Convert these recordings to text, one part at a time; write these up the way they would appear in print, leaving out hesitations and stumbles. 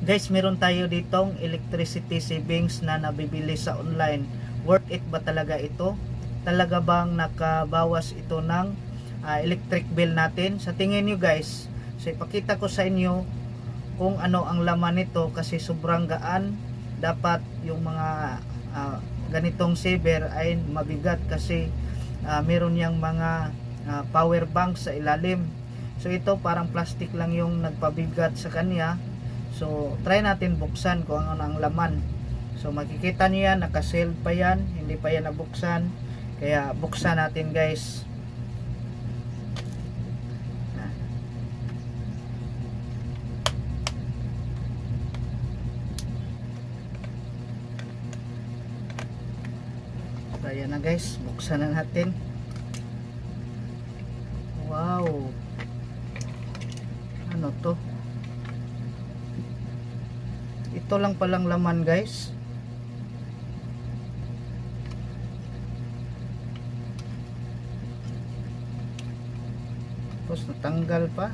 Guys, meron tayo ditong electricity savings na nabibili sa online. Worth it ba talaga ito? Talaga bang nakabawas ito ng electric bill natin? Sa tingin nyo guys, so ipakita ko sa inyo kung ano ang laman nito kasi sobrang gaan. Dapat yung mga ganitong saver ay mabigat kasi meron yang mga power bank sa ilalim. So ito parang plastic lang yung nagpabigat sa kanya. So try natin buksan kung ano ang laman. So makikita niyo yan, naka-sealed pa yan, hindi pa yan nabuksan. Kaya buksan natin guys. So ayan na guys, buksan na natin. Wow, ano to? Ito lang palang laman guys. Tapos natanggal pa.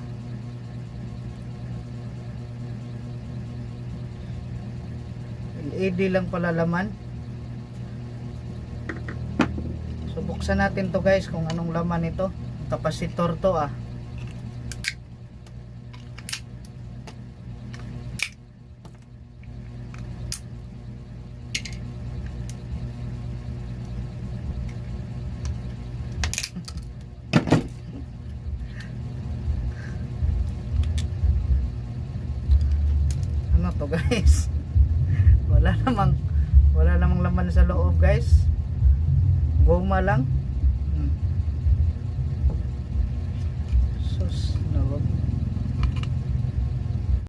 LED lang pala laman. So buksan natin to guys kung anong laman ito. Kapasitor to ah. Ano to guys? Wala namang laman sa loob guys. Goma lang. Sus, no.